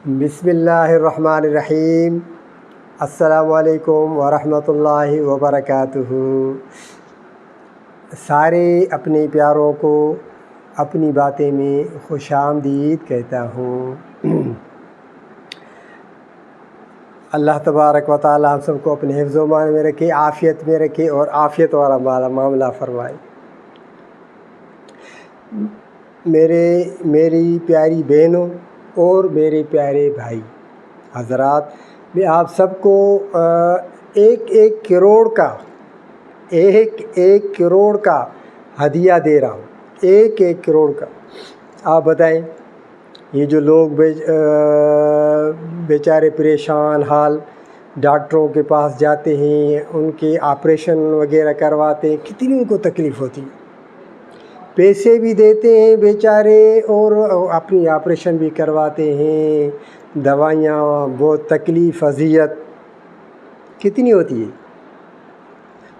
بسم اللہ الرحمن الرحیم۔ السلام علیکم ورحمۃ اللہ وبرکاتہ۔ سارے اپنے پیاروں کو اپنی باتیں میں خوش آمدید کہتا ہوں۔ اللہ تبارک و تعالی ہم سب کو اپنے حفظ و امان میں رکھے، عافیت میں رکھے اور عافیت والا معاملہ فرمائے۔ میری پیاری بہنوں اور میرے پیارے بھائی حضرات، میں آپ سب کو ایک کروڑ کا ہدیہ دے رہا ہوں، ایک کروڑ کا۔ آپ بتائیں، یہ جو لوگ بیچارے پریشان حال ڈاکٹروں کے پاس جاتے ہیں، ان کے آپریشن وغیرہ کرواتے ہیں، کتنی ان کو تکلیف ہوتی ہے، پیسے بھی دیتے ہیں بیچارے اور اپنی آپریشن بھی کرواتے ہیں، دوائیاں، بہت تکلیف اذیت کتنی ہوتی ہے۔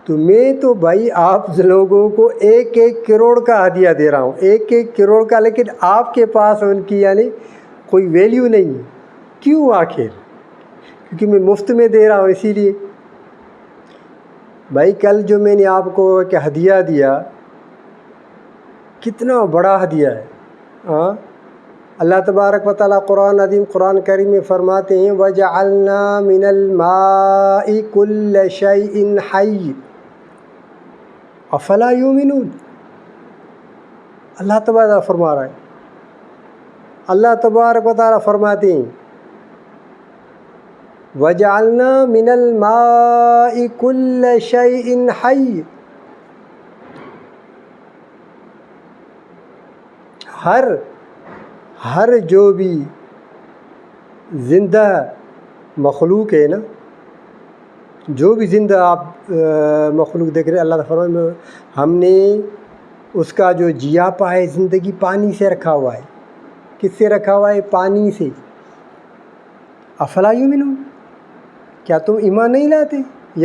تو میں تو بھائی آپ لوگوں کو ایک کروڑ کا ہدیہ دے رہا ہوں، ایک کروڑ کا، لیکن آپ کے پاس ان کی یعنی کوئی ویلیو نہیں ہے۔ کیوں آخر؟ کیونکہ میں مفت میں دے رہا ہوں، اسی لیے۔ بھائی کل جو میں نے آپ کو ایک ہدیہ دیا، کتنا بڑا ہدیہ ہے۔ اللہ تبارک و تعالیٰ قرآن عظیم، قرآن کریم میں فرماتے ہیں وَجَعَلْنَا مِنَ الْمَاءِ كُلَّ شَيْءٍ حَيٍّ أَفَلَا يُؤْمِنُونَ۔ اللہ تبارک فرما رہا ہے، اللہ تبارک و تعالیٰ فرماتے ہیں وَجَعَلْنَا مِنَ الْمَاءِ كُلَّ شَيْءٍ حَيٍّ۔ ہر جو بھی زندہ مخلوق ہے نا، جو بھی زندہ آپ مخلوق دیکھ رہے ہیں، اللہ تعالیٰ فرماتے ہیں ہم نے اس کا جو جیا پائے زندگی پانی سے رکھا ہوا ہے۔ کس سے رکھا ہوا ہے؟ پانی سے۔ افلا یؤمنون، کیا تم ایمان نہیں لاتے؟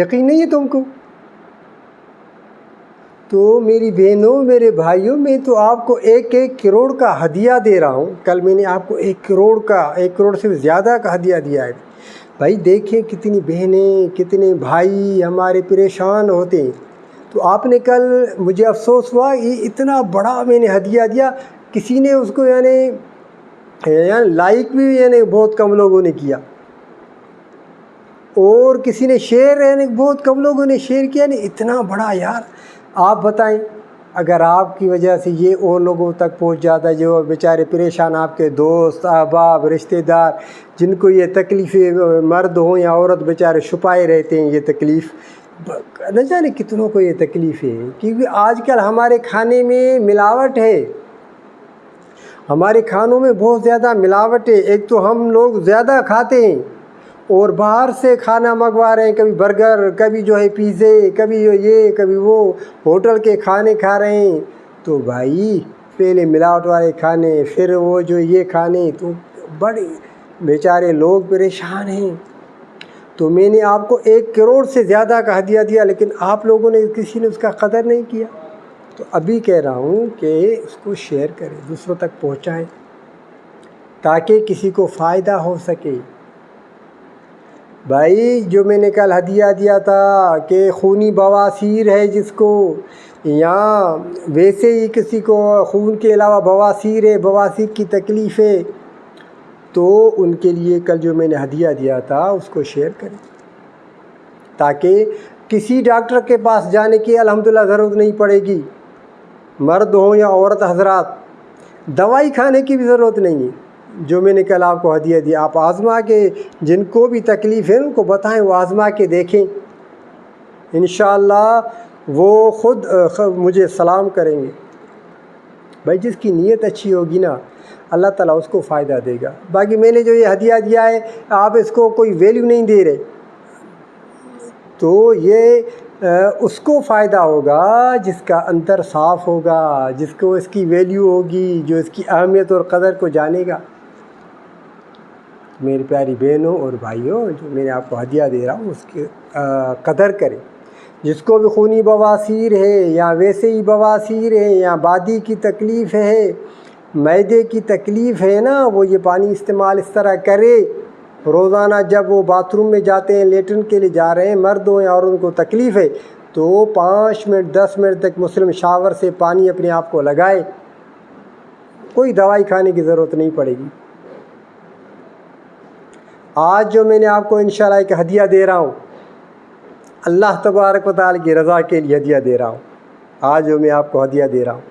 یقین نہیں ہے تم کو؟ تو میری بہنوں، میرے بھائیوں، میں تو آپ کو ایک کروڑ کا ہدیہ دے رہا ہوں۔ کل میں نے آپ کو ایک کروڑ سے زیادہ کا ہدیہ دیا ہے۔ بھائی دیکھیں کتنی بہنیں، کتنے بھائی ہمارے پریشان ہوتے ہیں۔ تو آپ نے کل، مجھے افسوس ہوا، یہ اتنا بڑا میں نے ہدیہ دیا، کسی نے اس کو یعنی لائک بھی بہت کم لوگوں نے کیا، اور کسی نے شیئر بہت کم لوگوں نے شیئر کیا۔ اتنا بڑا یار، آپ بتائیں اگر آپ کی وجہ سے یہ اور لوگوں تک پہنچ جاتا ہے جو بیچارے پریشان، آپ کے دوست احباب رشتہ دار جن کو یہ تکلیفیں، مرد ہوں یا عورت، بیچارے چھپائے رہتے ہیں یہ تکلیف، نہ جانے کتنوں کو یہ تکلیف ہے۔ کیونکہ آج کل ہمارے کھانے میں ملاوٹ ہے، ہمارے کھانوں میں بہت زیادہ ملاوٹ ہے۔ ایک تو ہم لوگ زیادہ کھاتے ہیں اور باہر سے کھانا منگوا رہے ہیں، کبھی برگر، کبھی پیزے، کبھی یہ کبھی وہ، ہوٹل کے کھانے کھا رہے ہیں۔ تو بھائی پہلے ملاوٹ والے کھانے، پھر وہ یہ کھانے، تو بڑے بیچارے لوگ پریشان ہیں۔ تو میں نے آپ کو ایک کروڑ سے زیادہ کا ہدیہ دیا، لیکن آپ لوگوں نے، کسی نے اس کا قدر نہیں کیا۔ تو ابھی کہہ رہا ہوں کہ اس کو شیئر کریں، دوسروں تک پہنچائیں، تاکہ کسی کو فائدہ ہو سکے۔ بھائی جو میں نے کل ہدیہ دیا تھا کہ خونی بواسیر ہے جس کو، یا ویسے ہی کسی کو خون کے علاوہ بواسیر ہے، بواسیر کی تکلیف ہے، تو ان کے لیے کل جو میں نے ہدیہ دیا تھا اس کو شیئر کریں، تاکہ کسی ڈاکٹر کے پاس جانے کی الحمدللہ ضرورت نہیں پڑے گی، مرد ہوں یا عورت حضرات، دوائی کھانے کی بھی ضرورت نہیں ہے۔ جو میں نے کل آپ کو ہدیہ دیا، آپ آزما کے، جن کو بھی تکلیف ہے ان کو بتائیں، وہ آزما کے دیکھیں، انشاءاللہ وہ خود مجھے سلام کریں گے۔ بھائی جس کی نیت اچھی ہوگی نا، اللہ تعالیٰ اس کو فائدہ دے گا۔ باقی میں نے جو یہ ہدیہ دیا ہے، آپ اس کو کوئی ویلیو نہیں دے رہے، تو یہ اس کو فائدہ ہوگا جس کا اندر صاف ہوگا، جس کو اس کی ویلیو ہوگی، جو اس کی اہمیت اور قدر کو جانے گا۔ میری پیاری بہنوں اور بھائیوں، جو میں نے آپ کو ہدیہ دے رہا ہوں اس کی قدر کریں۔ جس کو بھی خونی بواسیر ہے، یا ویسے ہی بواسیر ہے، یا بادی کی تکلیف ہے، معدے کی تکلیف ہے نا وہ یہ پانی استعمال اس طرح کرے روزانہ، جب وہ باتھ روم میں جاتے ہیں، لیٹرن کے لیے جا رہے ہیں، مرد ہوں یا عورت کو تکلیف ہے تو 5 منٹ 10 منٹ تک مسلم شاور سے پانی اپنے آپ کو لگائے، کوئی دوائی کھانے کی ضرورت نہیں پڑے گی۔ آج جو میں نے آپ کو انشاءاللہ ایک ہدیہ دے رہا ہوں، اللہ تبارک و تعالی کی رضا کے لیے ہدیہ دے رہا ہوں، آج جو میں آپ کو ہدیہ دے رہا ہوں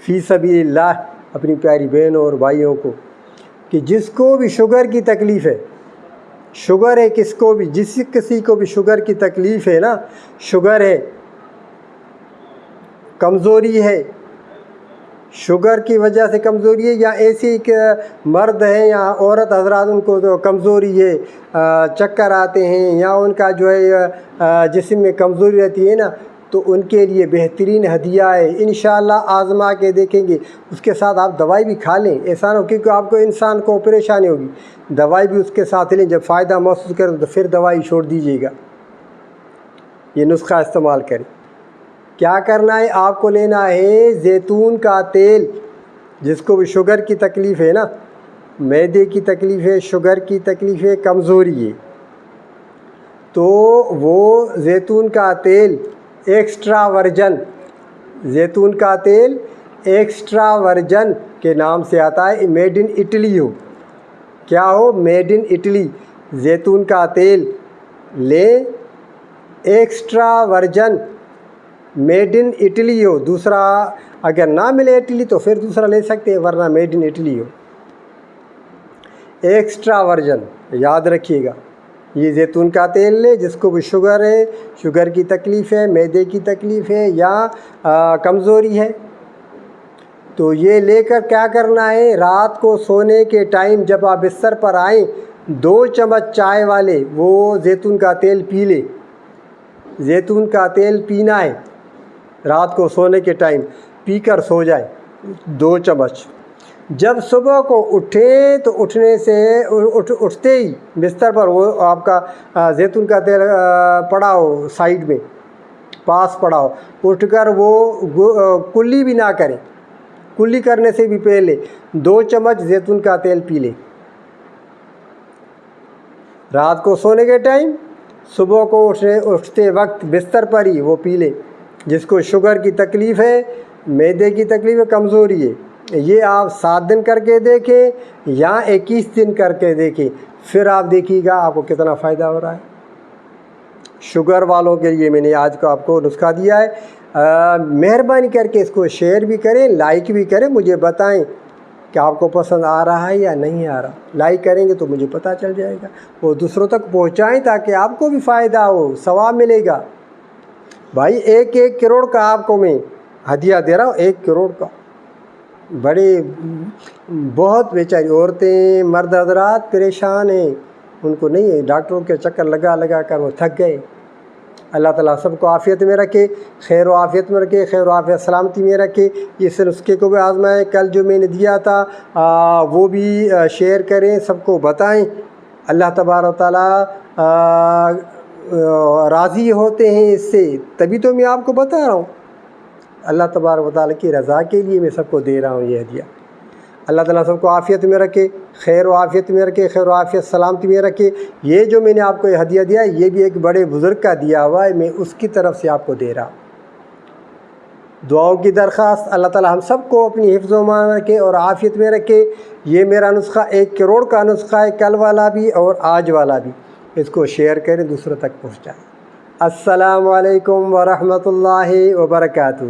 فی سبیل اللہ اپنی پیاری بہنوں اور بھائیوں کو، کہ جس کو بھی شوگر کی تکلیف ہے، شوگر ہے کس کو بھی، کسی کو بھی شوگر کی تکلیف ہے نا، شوگر ہے، کمزوری ہے، شوگر کی وجہ سے کمزوری ہے، یا ایسی کہ مرد ہیں یا عورت حضرات ان کو تو کمزوری ہے، چکر آتے ہیں یا ان کا جو ہے جسم میں کمزوری رہتی ہے نا، تو ان کے لیے بہترین ہدیہ ہے، انشاءاللہ آزما کے دیکھیں گے۔ اس کے ساتھ آپ دوائی بھی کھا لیں، ایسا نہ ہو کیونکہ آپ کو انسان کو پریشانی ہوگی، دوائی بھی اس کے ساتھ لیں، جب فائدہ محسوس کریں تو پھر دوائی چھوڑ دیجیے گا، یہ نسخہ استعمال کریں۔ کیا کرنا ہے، آپ کو لینا ہے زیتون کا تیل، جس کو بھی شوگر کی تکلیف ہے نا، معدے کی تکلیف ہے، شوگر کی تکلیف ہے، کمزوری ہے، تو وہ زیتون کا تیل ایکسٹرا ورجن، زیتون کا تیل ایکسٹرا ورجن کے نام سے آتا ہے، میڈ ان اٹلی ہو، کیا ہو، میڈ ان اٹلی، زیتون کا تیل لیں extra virgin, made in Italy ہو، دوسرا اگر نہ ملے اٹلی تو پھر دوسرا لے سکتے ہیں، ورنہ میڈ ان اٹلی ہو، ایکسٹرا ورجن یاد رکھیے گا۔ یہ زیتون کا تیل لے، جس کو بھی شوگر ہے، شوگر کی تکلیف ہے، معدے کی تکلیف ہے یا کمزوری ہے، تو یہ لے کر کیا کرنا ہے، رات کو سونے کے ٹائم جب آپ بستر پر آئیں 2 چمچ چائے والے وہ زیتون کا تیل پی لے، زیتون کا تیل پینا ہے رات کو سونے کے ٹائم، پی کر سو جائے 2 چمچ۔ جب صبح کو اٹھیں تو اٹھنے سے اٹھتے ہی بستر پر وہ آپ کا زیتون کا تیل پڑا ہو، سائیڈ میں پاس پڑا ہو، اٹھ کر وہ کلی بھی نہ کریں، کلی کرنے سے بھی پہلے 2 چمچ زیتون کا تیل پی لیں رات کو سونے کے ٹائم، صبح کو اٹھتے وقت بستر پر ہی وہ پی لیں۔ جس کو شوگر کی تکلیف ہے، معدے کی تکلیف ہے، کمزوری ہے، یہ آپ 7 دن کر کے دیکھیں یا 21 دن کر کے دیکھیں، پھر آپ دیکھیے گا آپ کو کتنا فائدہ ہو رہا ہے۔ شوگر والوں کے لیے میں نے آج کو آپ کو نسخہ دیا ہے، مہربانی کر کے اس کو شیئر بھی کریں، لائک بھی کریں، مجھے بتائیں کہ آپ کو پسند آ رہا ہے یا نہیں آ رہا، لائک کریں گے تو مجھے پتہ چل جائے گا، وہ دوسروں تک پہنچائیں تاکہ آپ کو بھی فائدہ ہو، ثواب ملے گا۔ بھائی 1 کروڑ کا آپ کو میں ہدیہ دے رہا ہوں، 1 کروڑ کا، بڑے بہت بیچاری عورتیں مرد حضرات پریشان ہیں، ان کو نہیں ہے، ڈاکٹروں کے چکر لگا لگا کر وہ تھک گئے۔ اللہ تعالیٰ سب کو عافیت میں رکھے، خیر و عافیت میں رکھے، خیر و عافیت سلامتی میں رکھے۔ اس نسخے کو بھی آزمائیں، کل جو میں نے دیا تھا وہ بھی شیئر کریں، سب کو بتائیں، اللہ تبارک و تعالیٰ راضی ہوتے ہیں اس سے، تبھی تو میں آپ کو بتا رہا ہوں، اللہ تبارک و تعالیٰ کی رضا کے لیے میں سب کو دے رہا ہوں یہ ہدیہ۔ اللہ تعالیٰ سب کو عافیت میں رکھے، خیر و عافیت میں رکھے، خیر و عافیت سلامتی میں رکھے۔ یہ جو میں نے آپ کو یہ ہدیہ دیا ہے، یہ بھی ایک بڑے بزرگ کا دیا ہوا ہے، میں اس کی طرف سے آپ کو دے رہا ہوں۔ دعاؤں کی درخواست، اللہ تعالیٰ ہم سب کو اپنی حفظ و امان رکھے اور عافیت میں رکھے۔ یہ میرا نسخہ 1 کروڑ کا نسخہ ہے، کل والا بھی اور آج والا بھی، اس کو شیئر کریں، دوسروں تک پہنچائیں۔ السلام علیکم ورحمۃ اللہ وبرکاتہ۔